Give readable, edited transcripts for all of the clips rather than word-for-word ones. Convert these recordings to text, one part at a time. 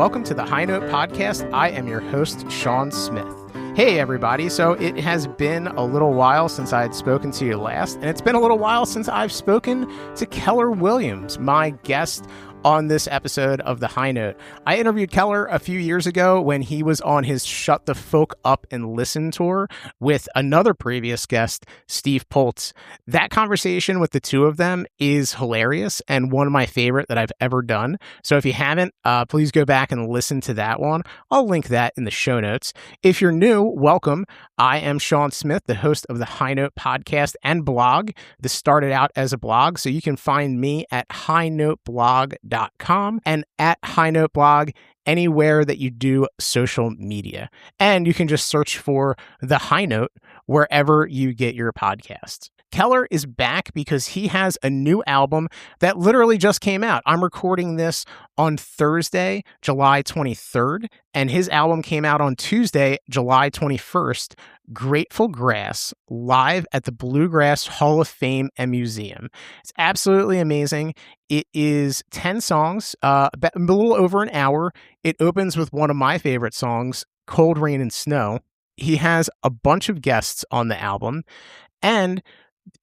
welcome to the High Note Podcast. I am your host, Sean Smith. Hey, everybody. So it has been a little while since I had spoken to you last, and it's been a little while since I've spoken to Keller Williams, my guest on this episode of the High Note. I interviewed Keller a few years ago when he was on his Shut the Folk Up and Listen tour with another previous guest, Steve Poltz. That conversation with the two of them is hilarious and one of my favorite that I've ever done. So if you haven't, please go back and listen to that one. I'll link that in the show notes. If you're new, welcome. I am Sean Smith, the host of the High Note podcast and blog. This started out as a blog, so you can find me at highnoteblog.com and at High Note Blog anywhere that you do social media. And you can just search for the High Note wherever you get your podcasts. Keller is back because he has a new album that literally just came out. I'm recording this on Thursday, July 23rd, and his album came out on Tuesday, July 21st, Grateful Grass, live at the Bluegrass Hall of Fame and Museum. It's absolutely amazing. It is 10 songs, a little over an hour. It opens with one of my favorite songs, Cold Rain and Snow. He has a bunch of guests on the album, and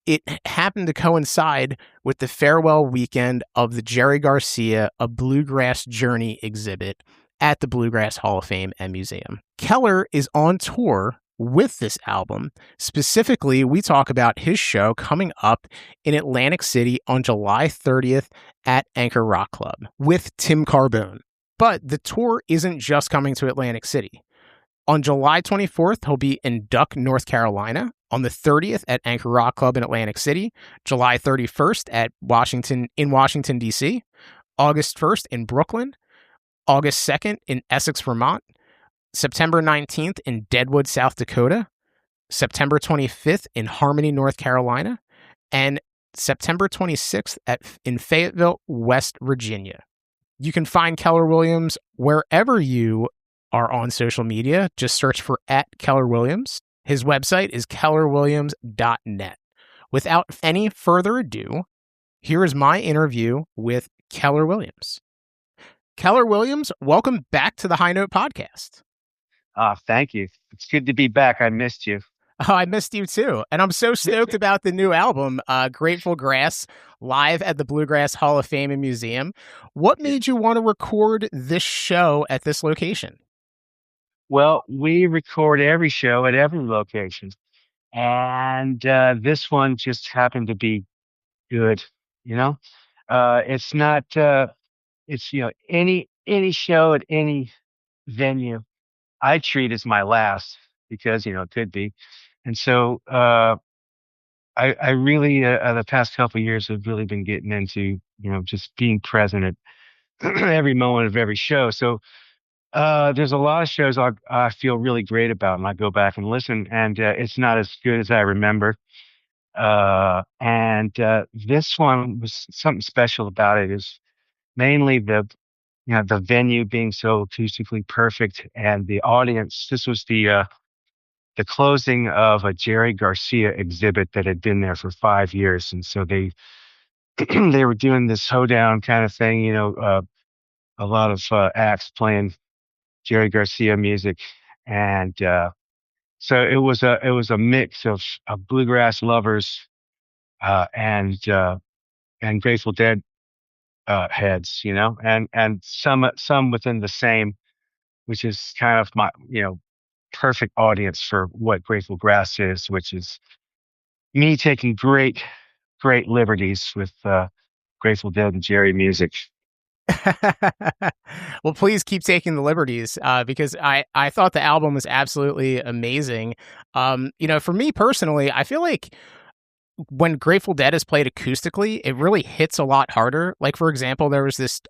it happened to coincide with the farewell weekend of the Jerry Garcia, A Bluegrass Journey exhibit at the Bluegrass Hall of Fame and Museum. Keller is on tour with this album. Specifically, we talk about his show coming up in Atlantic City on July 30th at Anchor Rock Club with Tim Carbone. But the tour isn't just coming to Atlantic City. On July 24th, he'll be in Duck, North Carolina. On the 30th at Anchor Rock Club in Atlantic City. July 31st at Washington, D.C. August 1st in Brooklyn. August 2nd in Essex, Vermont. September 19th in Deadwood, South Dakota. September 25th in Harmony, North Carolina. And September 26th in Fayetteville, West Virginia. You can find Keller Williams wherever you are on social media. Just search for @KellerWilliams. His website is kellerwilliams.net. Without any further ado, here is my interview with Keller Williams. Keller Williams, welcome back to the High Note Podcast. Thank you. It's good to be back. I missed you. Oh, I missed you too. And I'm so stoked about the new album, Grateful Grass, live at the Bluegrass Hall of Fame and Museum. What made you want to record this show at this location? Well, we record every show at every location. And this one just happened to be good, you know? It's not it's any show at any venue I treat as my last because, it could be. And so I really the past couple of years have really been getting into, just being present at every moment of every show. So there's a lot of shows I feel really great about, and I go back and listen, and it's not as good as I remember. And this one was something special about it is mainly the venue being so acoustically perfect and the audience. This was the closing of a Jerry Garcia exhibit that had been there for 5 years, and so they they were doing this hoedown kind of thing, a lot of acts playing Jerry Garcia music, and so it was a mix of bluegrass lovers and Grateful Dead heads, and some within the same, which is kind of my perfect audience for what Grateful Grass is, which is me taking great liberties with Grateful Dead and Jerry music. Well, please keep taking the liberties because I thought the album was absolutely amazing. For me personally, I feel like when Grateful Dead is played acoustically, it really hits a lot harder. Like, for example, there was this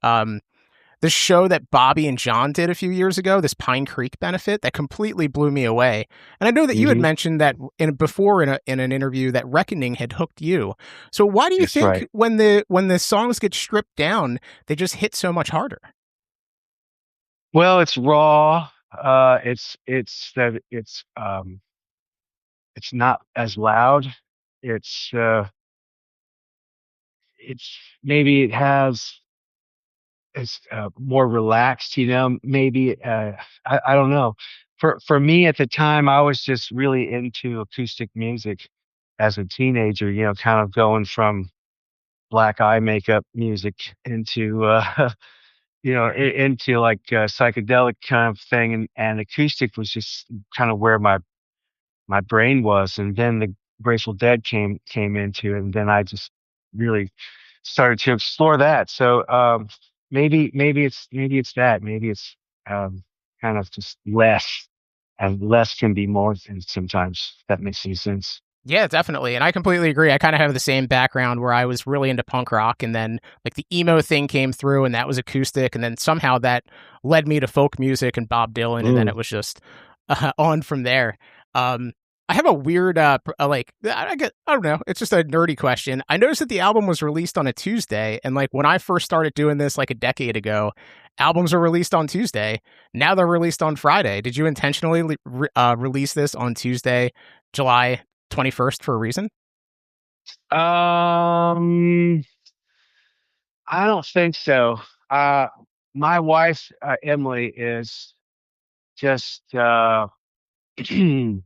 show that Bobby and John did a few years ago, this Pine Creek benefit that completely blew me away. And I know that you had mentioned that before in an interview that Reckoning had hooked you. So why do you think when the songs get stripped down, they just hit so much harder? Well, it's raw. It's not as loud. It's maybe it has is more relaxed, maybe. I don't know. For me at the time, I was just really into acoustic music as a teenager, kind of going from black eye makeup music into into like psychedelic kind of thing, and acoustic was just kind of where my brain was. And then the Grateful Dead came into it, and then I just really started to explore that. So maybe it's that. Maybe it's um, kind of just less, and less can be more. And sometimes if that makes any sense. Yeah, definitely. And I completely agree. I kind of have the same background where I was really into punk rock and then like the emo thing came through and that was acoustic. And then somehow that led me to folk music and Bob Dylan. And then Mm. it was just on from there. Um, I have a weird, like, I don't know. It's just a nerdy question. I noticed that the album was released on a Tuesday. And like when I first started doing this like a decade ago, albums were released on Tuesday. Now they're released on Friday. Did you intentionally release this on Tuesday, July 21st for a reason? Um, I don't think so. Uh, my wife, Emily, is just an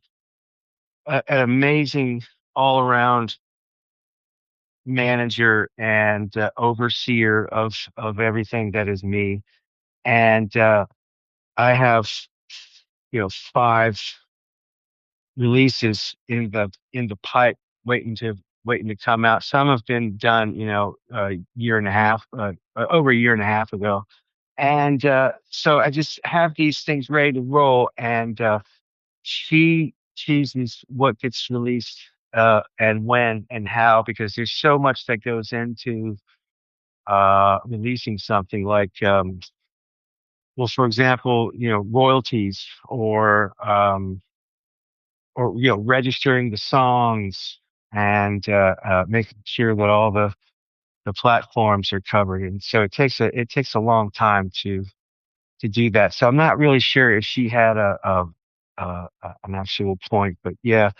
amazing all around manager and overseer of everything that is me. And I have, five releases in the pipe waiting to come out. Some have been done, a year and a half, over a year and a half ago. And so I just have these things ready to roll, and she chooses what gets released and when and how, because there's so much that goes into releasing something like well, for example, royalties, or registering the songs, and making sure that all the platforms are covered. And so it takes a long time to do that. So I'm not really sure if she had an actual point, but yeah,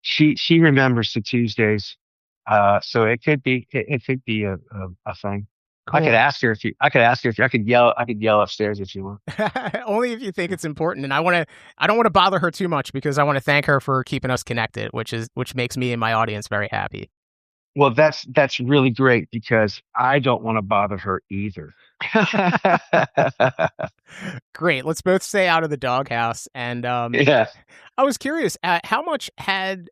she remembers the Tuesdays. So it could be a thing. I could Cool. ask her if you. I could ask her if you, I could yell upstairs if you want. Only if you think it's important. And I don't want to bother her too much because I want to thank her for keeping us connected, which makes me and my audience very happy. Well, that's really great because I don't want to bother her either. Great. Let's both stay out of the doghouse. And Yeah. I was curious, how much had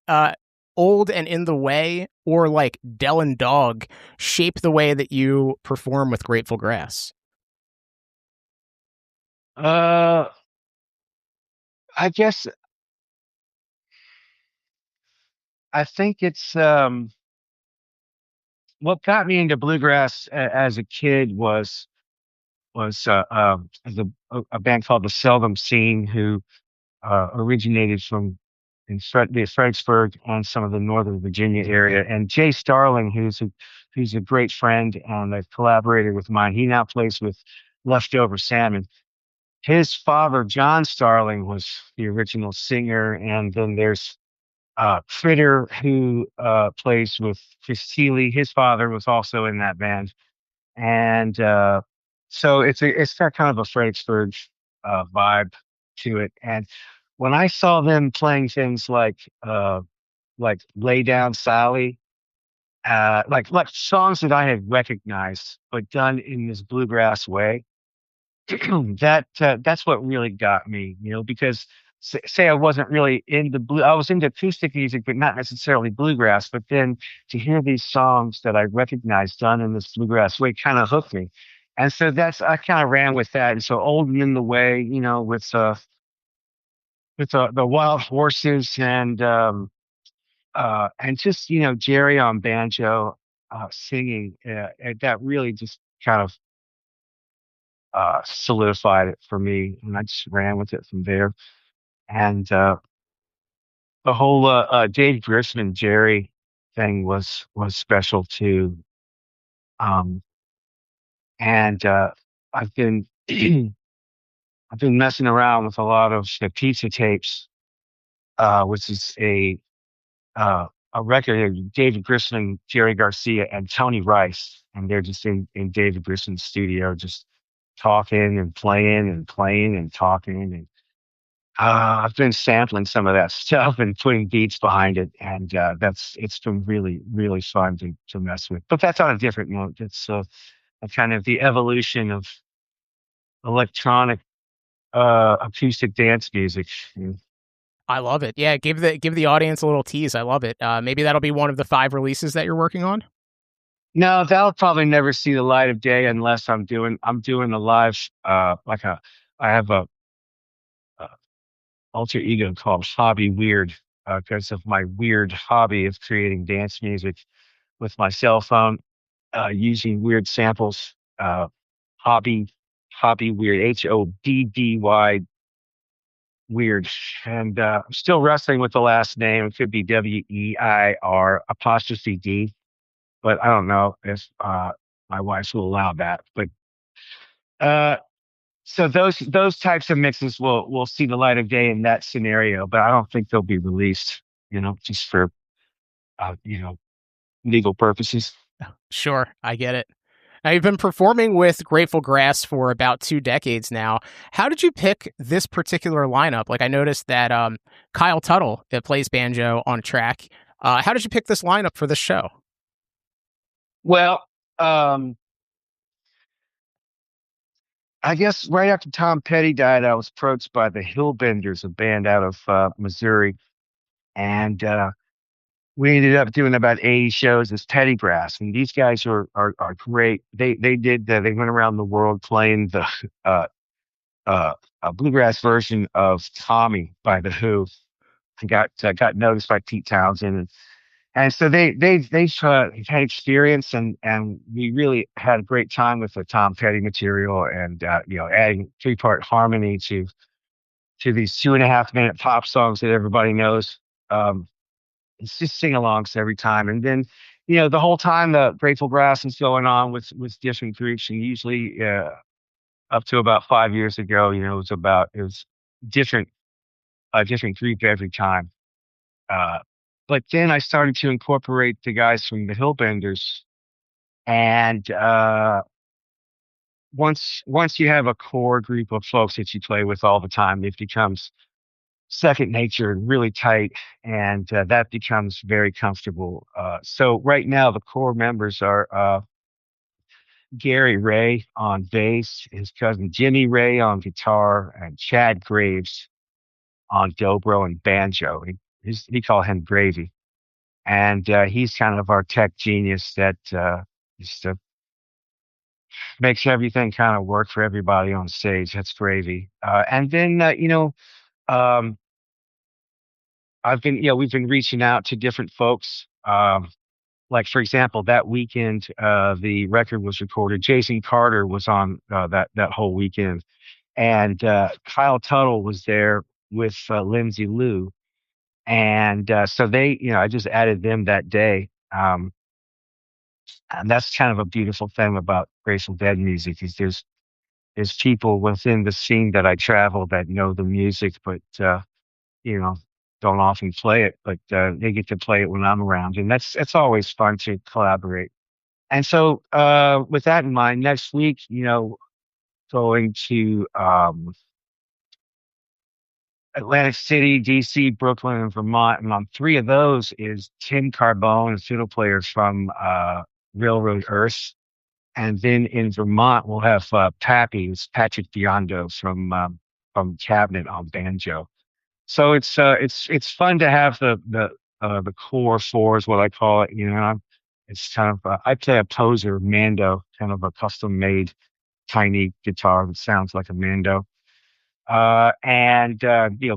Old and In the Way or like Dell and Dog shape the way that you perform with Grateful Grass? Uh, I guess I think it's what got me into bluegrass as a kid was a band called the Seldom Scene, who originated from the Fredericksburg and some of the Northern Virginia area. And Jay Starling, who's a great friend and a collaborator with mine, he now plays with Leftover Salmon. His father, John Starling, was the original singer, and then there's Critter, who plays with Chris Seeley. His father was also in that band, and so it's got kind of a Fredericksburg vibe to it. And when I saw them playing things like "Lay Down, Sally," like songs that I had recognized but done in this bluegrass way, that's what really got me, because say I wasn't really into I was into acoustic music, but not necessarily bluegrass. But then to hear these songs that I recognized done in this bluegrass way kind of hooked me, and so I kind of ran with that. And so Old and In the Way, with the Wild Horses, and just Jerry on banjo singing, and that really just kind of solidified it for me, and I just ran with it from there. And the whole Dave Grisman Jerry thing was special too. Um, and I've been I've been messing around with a lot of the pizza tapes, which is a record of David Grisman, Jerry Garcia, and Tony Rice, and they're just in David Grisman's studio, just talking and playing and playing and talking. And I've been sampling some of that stuff and putting beats behind it, and it's been really really fun to mess with. But that's on a different note. It's a kind of the evolution of electronic acoustic dance music. I love it. Yeah, give the audience a little tease. I love it. Maybe that'll be one of the 5 releases that you're working on. No, that'll probably never see the light of day unless I'm doing a live like a I have a alter ego called Hobby Weird because of my weird hobby of creating dance music with my cell phone using weird samples. Hobby Hobby Weird, HOBBY Weird, and I'm still wrestling with the last name. It could be WEIR apostrophe D, but I don't know if my wife will allow that. But uh, so those types of mixes will see the light of day in that scenario, but I don't think they'll be released. Just for legal purposes. Sure, I get it. Now, you've been performing with Grateful Grass for about 2 decades now. How did you pick this particular lineup? Like, I noticed that Kyle Tuttle that plays banjo on a track. How did you pick this lineup for this show? Well, um, I guess right after Tom Petty died, I was approached by the Hillbenders, a band out of Missouri, and we ended up doing about 80 shows as Pettygrass. And these guys are great. They went around the world playing the uh, a bluegrass version of Tommy by the Who, and got noticed by Pete Townsend, and so they had experience, and we really had a great time with the Tom Petty material, and adding 3-part harmony to these 2.5 minute pop songs that everybody knows. Um, it's just sing-alongs every time, and then the whole time the Grateful Grass is going on with different groups, and usually up to about 5 years ago, it was different a different group every time. Uh, but then I started to incorporate the guys from the Hillbenders, and once you have a core group of folks that you play with all the time, it becomes second nature and really tight, and that becomes very comfortable. So right now, the core members are Gary Ray on bass, his cousin Jimmy Ray on guitar, and Chad Graves on dobro and banjo. He call him Gravy, and he's kind of our tech genius that just makes everything kind of work for everybody on stage. That's Gravy. And then um, we've been reaching out to different folks. Like for example, that weekend the record was recorded. Jason Carter was on that whole weekend, and Kyle Tuttle was there with Lindsay Lou, and so I just added them that day. And that's kind of a beautiful thing about Grateful Dead music is there's people within the scene that I travel that know the music, but you know don't often play it, but they get to play it when I'm around, and it's always fun to collaborate. And so with that in mind, next week, going to Atlantic City, DC, Brooklyn, and Vermont. And on 3 of those is Tim Carbone, a fiddle player from Railroad Earth. And then in Vermont, we'll have Pappy, who's Patrick Biondo from Cabinet on banjo. So it's fun to have the core 4 is what I call it. It's kind of I play a poser Mando, kind of a custom made tiny guitar that sounds like a Mando, and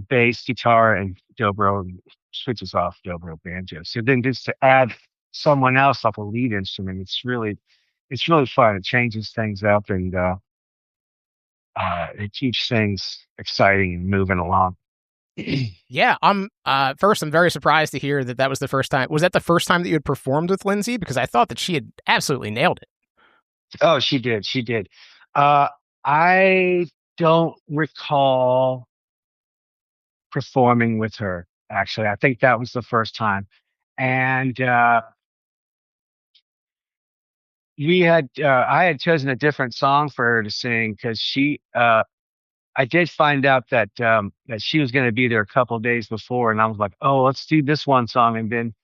bass, guitar, and dobro, and switches off dobro, banjo. So then just to add someone else off a lead instrument, it's really fun. It changes things up, and it keeps things exciting and moving along. Yeah, I'm very surprised to hear that was the first time. Was that the first time that you had performed with Lindsay? Because I thought that she had absolutely nailed it. Oh, she did. She did. Uh, I don't recall performing with her, actually. I think that was the first time. And I had chosen a different song for her to sing because I did find out that she was going to be there a couple of days before, and I was like, oh, let's do this one song. And then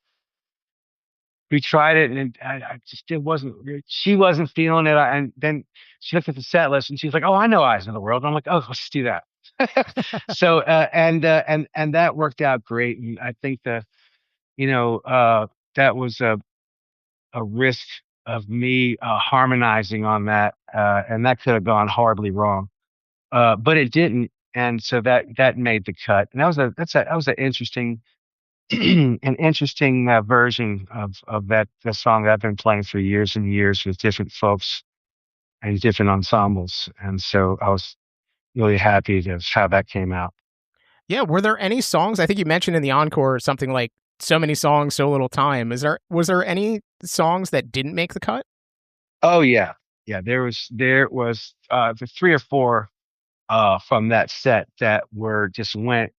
we tried it, and I just it wasn't. She wasn't feeling it, and then she looked at the set list, and she was like, "Oh, I know Eyes of the World." And I'm like, "Oh, let's do that." So and that worked out great, and I think you know that was a risk of me harmonizing on that, and that could have gone horribly wrong, but it didn't, and so that made the cut, and that was an interesting an interesting version of the song that I've been playing for years and years with different folks and different ensembles, and so I was really happy to how that came out. Yeah, were there any songs? I think you mentioned in the encore something like "So many songs, so little time." Was there any songs that didn't make the cut? Oh yeah, yeah. There was the three or four from that set that were just went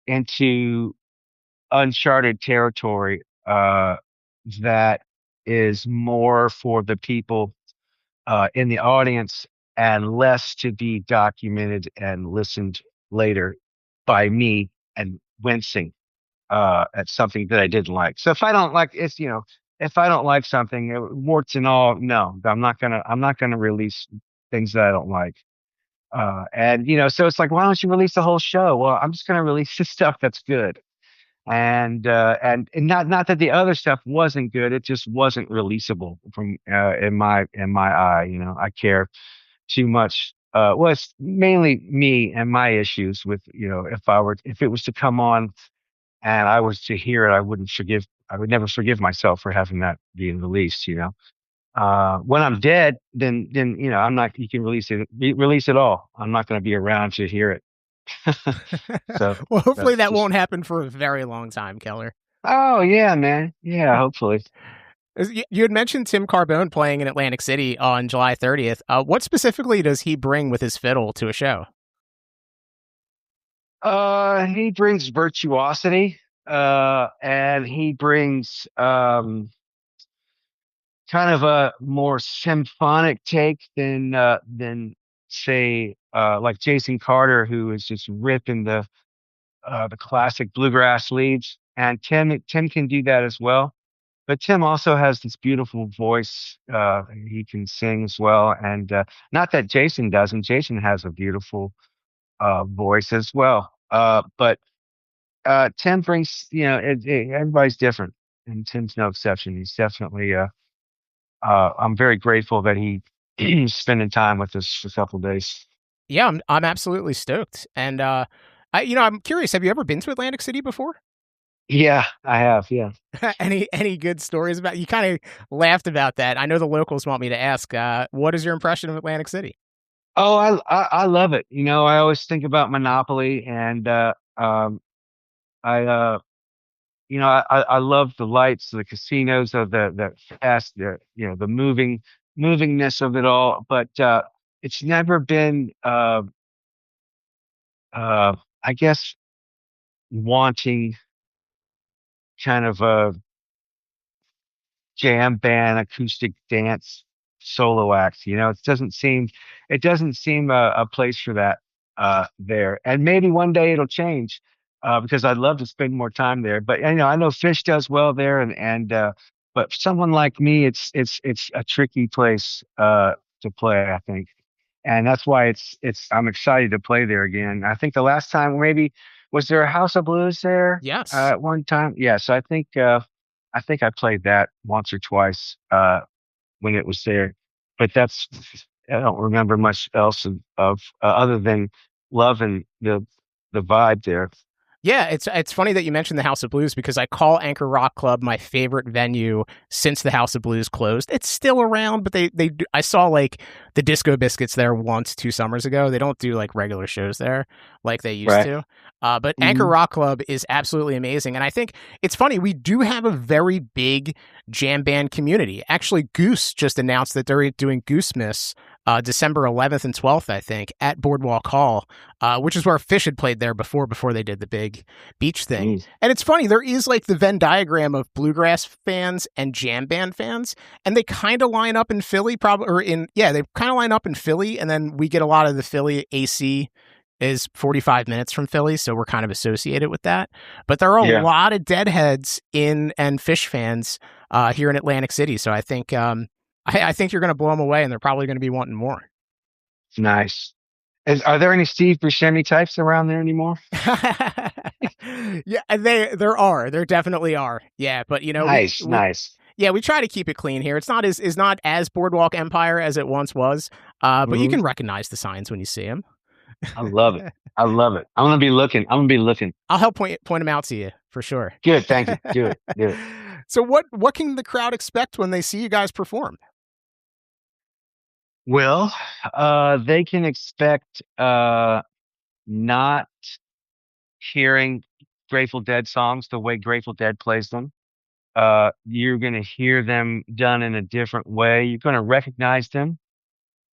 into uncharted territory that is more for the people in the audience and less to be documented and listened later by me and wincing at something that I didn't like. So if I don't like it's if I don't like something, warts and all, no, I'm not gonna release things that I don't like. And so it's like, why don't you release the whole show? Well, I'm just gonna release the stuff that's good. And not that the other stuff wasn't good, it just wasn't releasable from in my eye. I care too much. Well, it's mainly me and my issues with, if it was to come on and I was to hear it, I would never forgive myself for having that being released. When I'm dead, then I'm not. You can release it all. I'm not going to be around to hear it. So Well, hopefully that's that just. won't happen for a very long time, Keller. Oh yeah, man. Yeah, hopefully. You had mentioned Tim Carbone playing in Atlantic City on July 30th. What specifically does he bring with his fiddle to a show? He brings virtuosity, and he brings kind of a more symphonic take than say like Jason Carter, who is just ripping the classic bluegrass leads, and Tim can do that as well. But Tim also has this beautiful voice. He can sing as well, and not that Jason doesn't. Jason has a beautiful voice as well. But Tim brings, everybody's different, and Tim's no exception. He's definitely. I'm very grateful that he's spending time with us for a couple of days. Yeah, I'm absolutely stoked. And I'm curious. Have you ever been to Atlantic City before? Yeah, I have. Yeah. Any good stories about? You kind of laughed about that. I know the locals want me to ask. What is your impression of Atlantic City? Oh, I love it. I always think about Monopoly, and I I love the lights, the casinos, of the fast, the movingness of it all. But it's never been, I guess, wanting kind of a jam band, acoustic dance solo act. It doesn't seem a place for that there. And maybe one day it'll change because I'd love to spend more time there. But I know Fish does well there, and but for someone like me, it's a tricky place to play, I think. And that's why I'm excited to play there again. I think the last time, maybe, was there a House of Blues there Yes. at one time? Yeah, so I think I played that once or twice when it was there, but I don't remember much else of other than loving the vibe there. Yeah, it's funny that you mentioned the House of Blues because I call Anchor Rock Club my favorite venue since the House of Blues closed. It's still around, but I saw like the Disco Biscuits there once 2 summers ago. They don't do like regular shows there like they used Right. to. But Anchor Hmm. Rock Club is absolutely amazing, and I think it's funny. We do have a very big jam band community. Actually, Goose just announced that they're doing Goose Miss December 11th and 12th, I think, at Boardwalk Hall, which is where Fish had played there before they did the big beach thing. Jeez. And it's funny, there is like the Venn diagram of bluegrass fans and jam band fans, and they kind of line up in Philly, they kind of line up in Philly, and then we get a lot of the Philly AC is 45 minutes from Philly, so we're kind of associated with that. But there are a Yeah. lot of Deadheads and Fish fans here in Atlantic City, so I think I think you're going to blow them away, and they're probably going to be wanting more. Nice. Are there any Steve Buscemi types around there anymore? Yeah, there definitely are. Yeah, but Nice. Yeah, we try to keep it clean here. It's not as Boardwalk Empire as it once was, but you can recognize the signs when you see them. I love it. I'm gonna be looking. I'll help point them out to you for sure. Good, thank you. Do it. So what can the crowd expect when they see you guys perform? Well, they can expect not hearing Grateful Dead songs the way Grateful Dead plays them. You're gonna hear them done in a different way. You're gonna recognize them,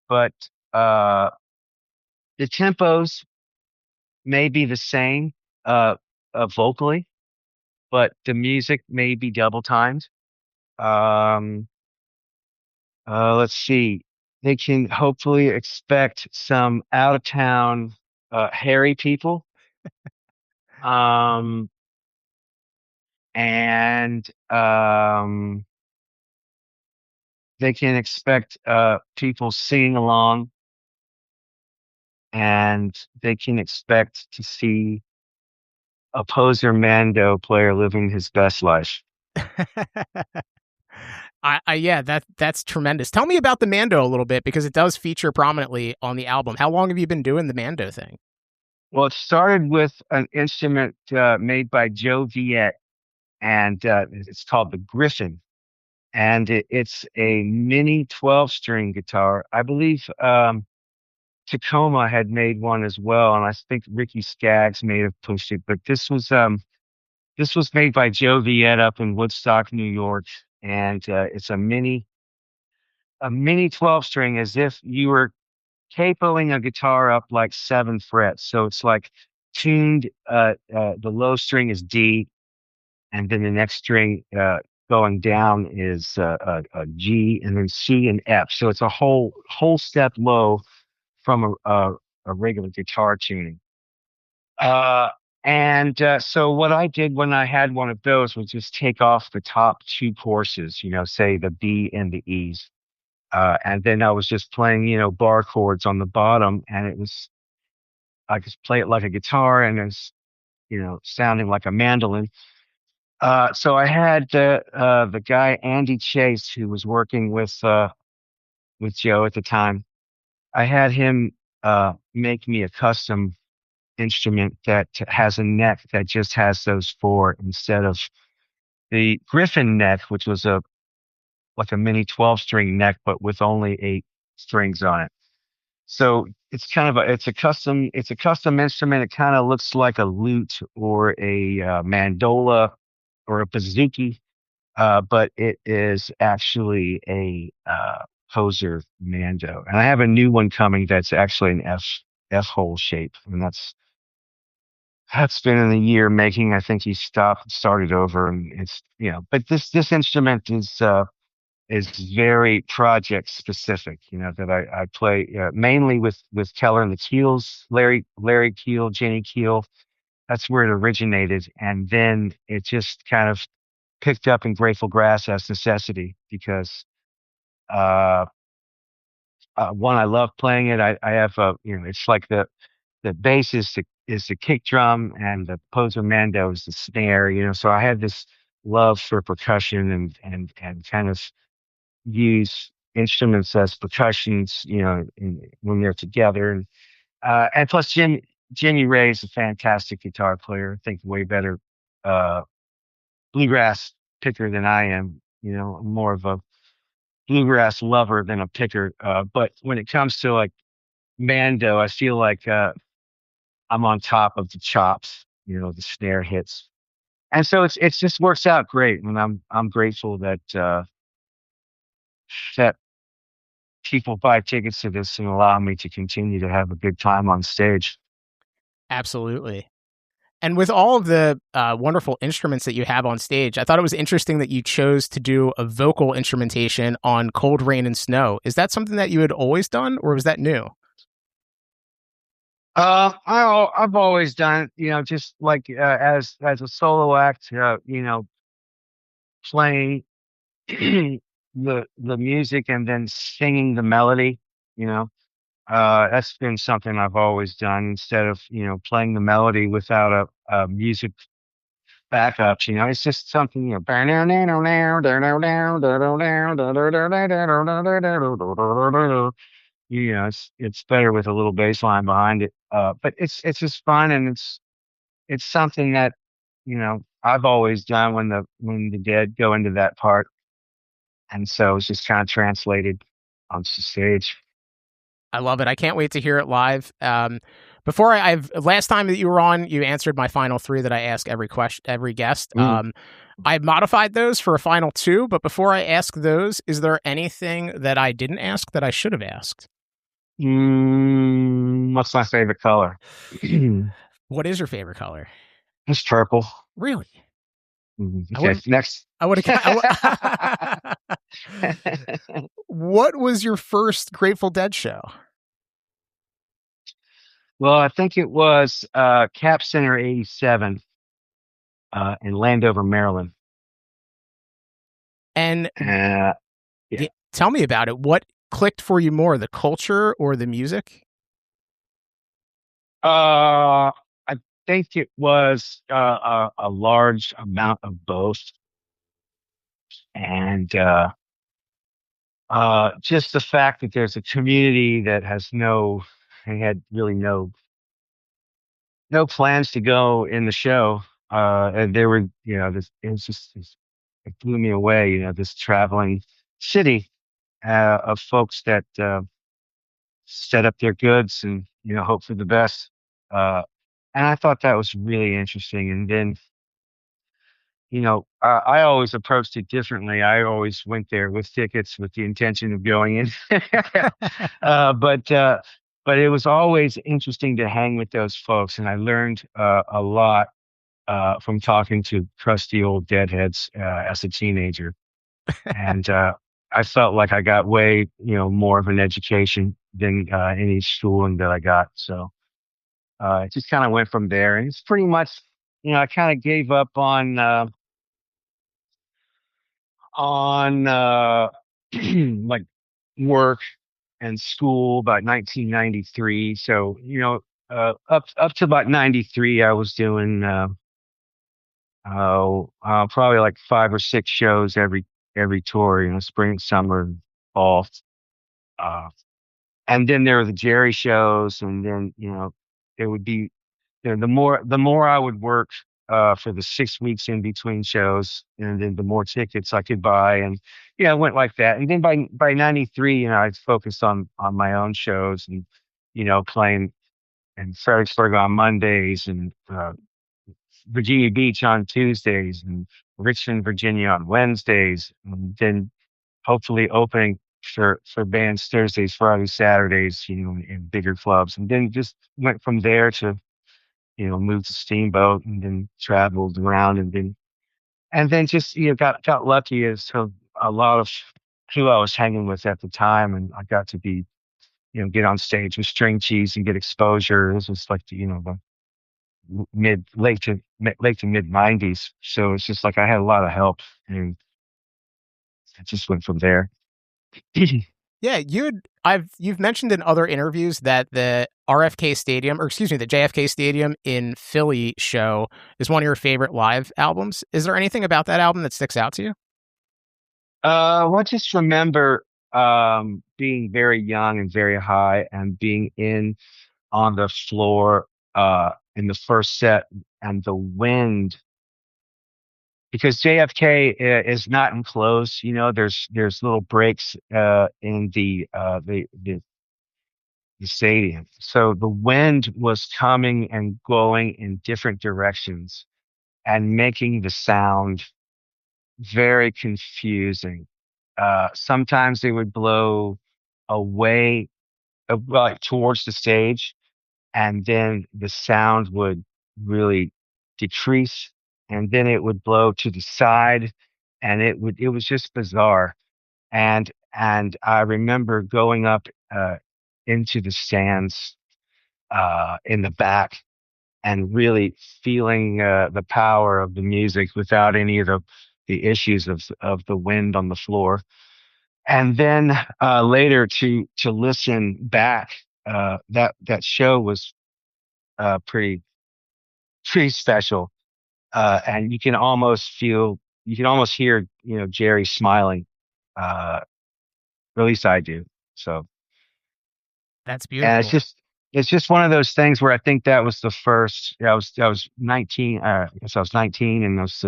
but the tempos may be the same vocally, but the music may be double timed. Let's see. They can hopefully expect some out of town hairy people. Um, and they can expect people singing along, and they can expect to see a poser Mando player living his best life. Yeah, that's tremendous. Tell me about the Mando a little bit, because it does feature prominently on the album. How long have you been doing the Mando thing? Well, it started with an instrument made by Joe Viet, and it's called the Griffin. And it's a mini 12-string guitar. I believe Tacoma had made one as well, and I think Ricky Skaggs may have pushed it. But this was made by Joe Viet up in Woodstock, New York, and it's a mini 12-string, as if you were capoing a guitar up like 7 frets. So it's like tuned. The low string is D, and then the next string going down is a G, and then C and F. So it's a whole step low from a regular guitar tuning. So what I did when I had one of those was just take off the top 2 courses, say the B and the E's. And then I was just playing, bar chords on the bottom, and I could play it like a guitar, and it's, sounding like a mandolin. So I had the guy Andy Chase, who was working with Joe at the time. I had him make me a custom instrument that has a neck that just has those 4 instead of the Griffin neck, which was like a mini 12-string neck, but with only 8 strings on it. So it's kind of it's a custom instrument. It kind of looks like a lute or a mandola or a bouzouki, but it is actually a poser mando. And I have a new one coming that's actually an F hole shape, and that's been in a year making. I think he started over, and it's But this instrument is very project specific. That I play mainly with Keller and the Keels, Larry Keel, Jenny Keel. That's where it originated, and then it just kind of picked up in Grateful Grass as necessity, because uh, one, I love playing it. I have it's like the bass is the kick drum, and the poser mando is the snare. So I had this love for percussion, and kind of use instruments as percussions, when they're together. And plus Jimmy Ray is a fantastic guitar player. I think way better bluegrass picker than I am. I'm more of a bluegrass lover than a picker. But when it comes to like Mando, I feel like I'm on top of the chops. The snare hits, and so it's just works out great. And I'm grateful that that people buy tickets to this and allow me to continue to have a good time on stage. Absolutely. And with all of the wonderful instruments that you have on stage, I thought it was interesting that you chose to do a vocal instrumentation on Cold Rain and Snow. Is that something that you had always done, or was that new? I've always done, just like as a solo act, playing the music and then singing the melody. You know, that's been something I've always done instead of playing the melody without a music backups. It's just something. It's better with a little bass line behind it. But it's just fun, and it's something that I've always done when the dead go into that part, and so it's just kind of translated onto the stage. I love it. I can't wait to hear it live. Before I've last time that you were on, you answered my final three that I ask every guest. Mm. I modified those for a final two, but before I ask those, is there anything that I didn't ask that I should have asked? What's my favorite color? What is your favorite color? It's purple. Really? Okay, next. I would have. What was your first Grateful Dead show? Well, I think it was Cap Center '87 in Landover, Maryland. And Yeah. Tell me about it. What clicked for you more, the culture or the music? I think it was a large amount of both, and just the fact that there's a community that had really no plans to go in the show. And there were, it blew me away. This traveling city of folks that set up their goods and hope for the best. And I thought that was really interesting. And then I always approached it differently. I always went there with tickets with the intention of going in. But it was always interesting to hang with those folks, and I learned a lot from talking to crusty old deadheads as a teenager. And I felt like I got way, more of an education than any schooling that I got. So it just kind of went from there, and it's pretty much, I kind of gave up on like work and school about 1993. So up to about 93, I was doing probably like 5 or 6 shows every tour. Spring, summer, fall. Uh, and then there were the Jerry shows, and then it would be the more I would work for the 6 weeks in between shows, and then the more tickets I could buy, and it went like that. And then by '93, I focused on my own shows, and playing in Fredericksburg on Mondays, and Virginia Beach on Tuesdays, and Richmond, Virginia on Wednesdays, and then hopefully opening for bands Thursdays, Fridays, Saturdays, in bigger clubs, and then just went from there to moved to Steamboat, and then traveled around, and then just got lucky as to a lot of who I was hanging with at the time, and I got to be get on stage with String Cheese and get exposure. This was like the mid late to mid '90s, so it's just like I had a lot of help, and it just went from there. Yeah, you've mentioned in other interviews that the RFK Stadium, or excuse me, the JFK Stadium in Philly show is one of your favorite live albums. Is there anything about that album that sticks out to you? Well, I just remember being very young and very high, and being in on the floor in the first set, and the wind, because JFK is not enclosed. There's little breaks in the stadium, so the wind was coming and going in different directions and making the sound very confusing. Sometimes they would blow away, like towards the stage, and then the sound would really decrease, and then it would blow to the side, and it was just bizarre. And I remember going up into the stands in the back and really feeling the power of the music without any of the issues of the wind on the floor. And then later to listen back, that show was pretty special, and you can almost hear Jerry smiling. Uh, at least I do. So, That's and beautiful. it's just one of those things where I think that was the first. I was 19. I guess I was 19, and that was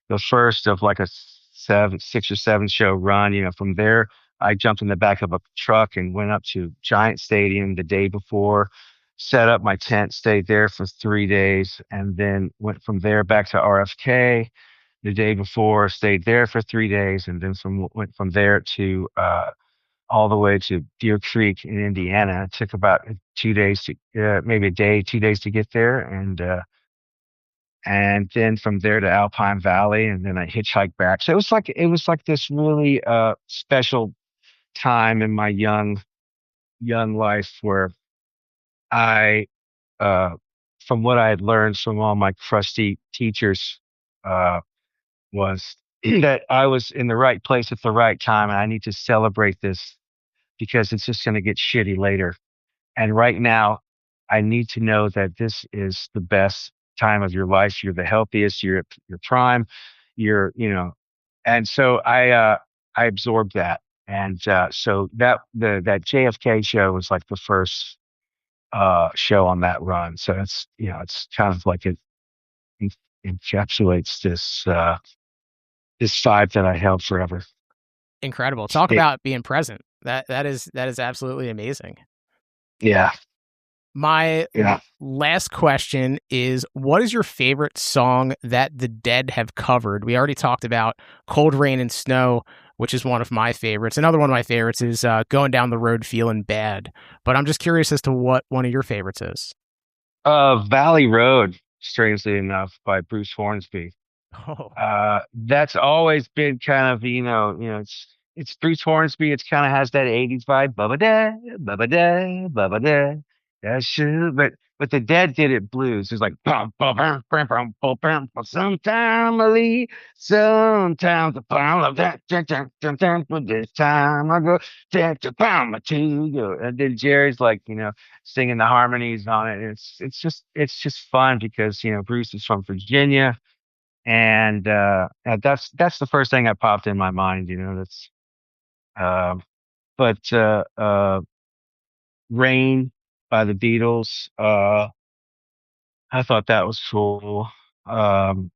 the first of like a 6 or 7 show run. From there, I jumped in the back of a truck and went up to Giant Stadium the day before, set up my tent, stayed there for 3 days, and then went from there back to RFK the day before, stayed there for 3 days, and then went from there to all the way to Deer Creek in Indiana. It took about 2 days maybe a day, 2 days to get there, and then from there to Alpine Valley, and then I hitchhiked back. So it was like this really special time in my young life where I, uh, from what I had learned from all my crusty teachers, uh, was that I was in the right place at the right time, and I need to celebrate this because it's just going to get shitty later. And right now, I need to know that this is the best time of your life. You're the healthiest. You're at your prime. And so I absorbed that. And so that JFK show was like the first show on that run. So it's kind of like it en- encapsulates this vibe that I held forever. Incredible. Talk It, about being present. That is absolutely amazing. yeah, My yeah. last question is, what is your favorite song that the Dead have covered? We already talked about Cold Rain and Snow, which is one of my favorites. Another one of my favorites is Going Down the Road Feeling Bad. But I'm just curious as to what one of your favorites is. Valley Road, strangely enough, by Bruce Hornsby. Oh, That's always been kind of, it's Bruce Hornsby. It's kind of has that 80s vibe. Bubba da, bubba da, bubba da. That's true. But the Dead did it blues. It's like bum, bum, bum, bum, bum, bum, bum, bum. Sometime I leave, sometimes I pile of that. Dun, dun, dun, dun, but this time I go dun, dun, bum, to you. And then Jerry's like, singing the harmonies on it. It's just fun because Bruce is from Virginia, and that's the first thing that popped in my mind. That's um, but Rain by the Beatles. I thought that was cool. Um,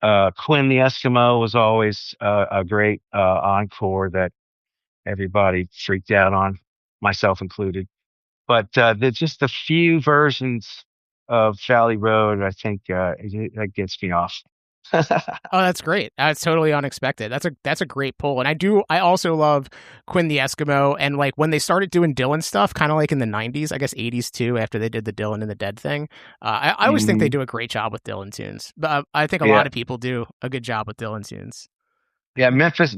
Quinn the Eskimo was always a great encore that everybody freaked out on, myself included. But just the few versions of Valley Road, I think that gets me off. oh, that's great. That's totally unexpected. That's a great pull. And I also love Quinn the Eskimo. And like when they started doing Dylan stuff, kind of like in the 90s, I guess 80s too, after they did the Dylan and the Dead thing. I always think they Mhm. do a great job with Dylan tunes. But I think a Yeah. lot of people do a good job with Dylan tunes. Yeah, Memphis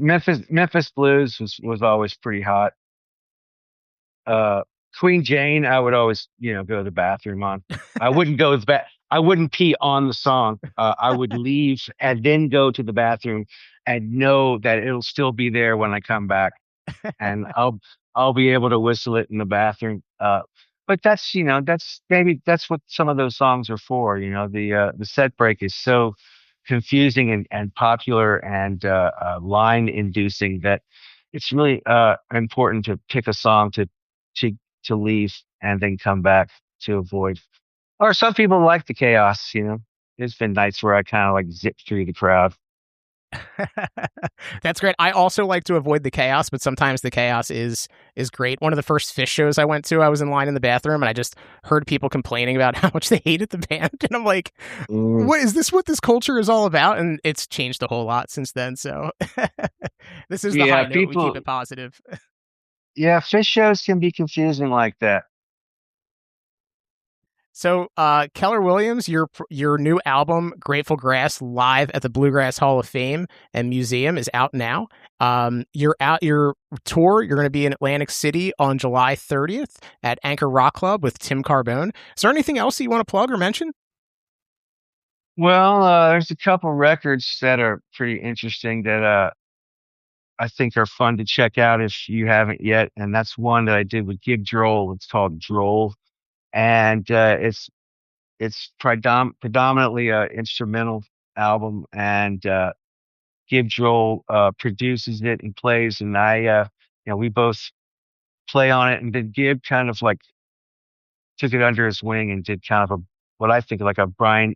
Blues was always pretty hot. Uh, Queen Jane, I would always, go to the bathroom on. I wouldn't go to the bath. I wouldn't pee on the song. I would leave and then go to the bathroom and know that it'll still be there when I come back, and I'll be able to whistle it in the bathroom. But that's maybe that's what some of those songs are for. The set break is so confusing and popular and line inducing that it's really important to pick a song to to leave and then come back to avoid. Or some people like the chaos. There's been nights where I kind of like zip through the crowd. That's great. I also like to avoid the chaos, but sometimes the chaos is great. One of the first Fish shows I went to, I was in line in the bathroom and I just heard people complaining about how much they hated the band, and I'm like, Mm. "What is this? What this culture is all about?" And it's changed a whole lot since then. So this is the Yeah, high note. We keep people it positive. Yeah, fish shows can be confusing like that. So, Keller Williams, your new album, Grateful Grass, live at the Bluegrass Hall of Fame and Museum, is out now. Your tour. You're going to be in Atlantic City on July 30th at Anchor Rock Club with Tim Carbone. Is there anything else that you want to plug or mention? Well, there's a couple records that are pretty interesting that I think are fun to check out if you haven't yet, and that's one that I did with Gib Droll. It's called Droll, and it's predominantly a instrumental album, and Gib Droll produces it and plays, and we both play on it, and then Gib kind of like took it under his wing and did kind of a what I think like a Brian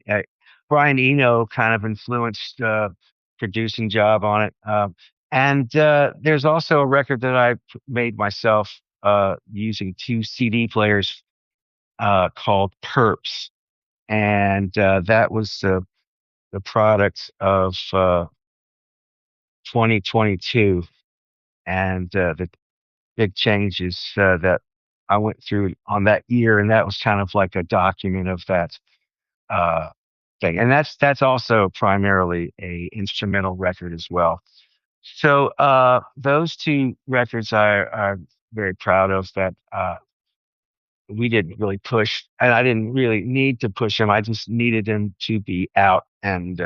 Eno kind of influenced producing job on it. And there's also a record that I made myself using two CD players called Perps, and that was the product of 2022, and the big changes that I went through on that year, and that was kind of like a document of that uh, thing. And that's also primarily a instrumental record as well. So those two records are very proud of that. We didn't really push, and I didn't really need to push them. I just needed them to be out and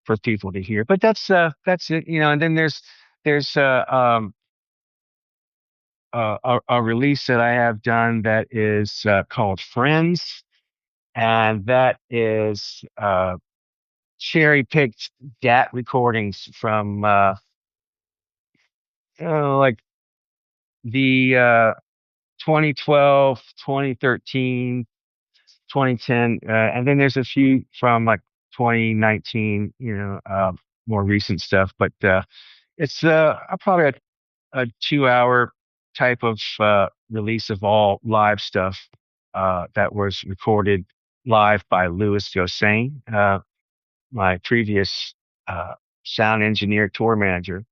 for people to hear. But that's it, you know. And then there's a release that I have done that is called Friends, and that is cherry picked DAT recordings from like the 2012, 2013, 2010, and then there's a few from like 2019, more recent stuff. But it's probably a 2 hour type of release of all live stuff that was recorded live by Louis Gossain, my previous sound engineer, tour manager.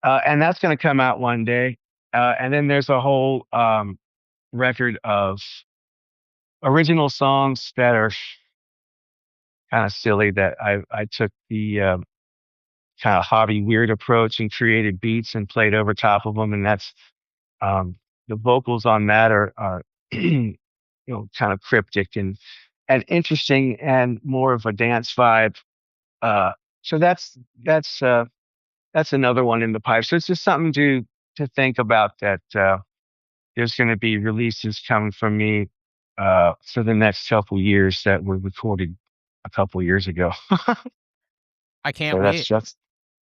And that's going to come out one day. And then there's a whole record of original songs that are kind of silly that I took the kind of hobby weird approach and created beats and played over top of them. And that's the vocals on that are kind of cryptic and interesting and more of a dance vibe. So that's another one in the pipe. So it's just something to think about that there's going to be releases coming from me for the next couple years that were recorded a couple years ago. I can't So wait.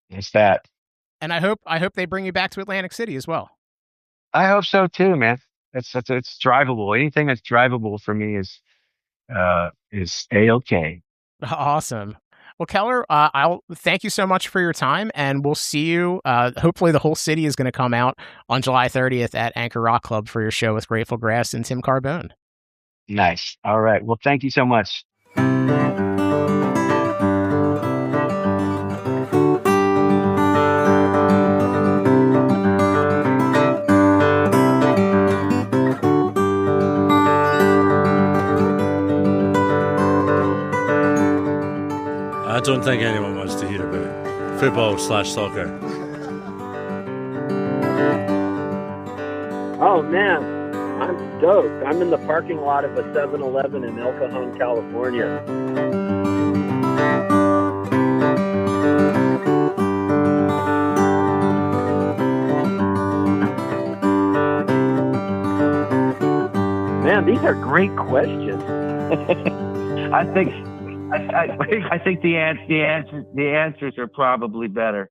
it's that. And I hope they bring you back to Atlantic City as well. I hope so too, man. It's drivable. Anything that's drivable for me is a-okay. Awesome. Well, Keller, I'll thank you so much for your time, and we'll see you. Hopefully, the whole city is going to come out on July 30th at Anchor Rock Club for your show with Grateful Grass and Tim Carbone. Nice. All right. Well, thank you so much. I don't think anyone wants to hear about football/soccer. Oh man, I'm stoked. I'm in the parking lot of a 7-Eleven in El Cajon, California. Man, these are great questions. I think the answers are probably better.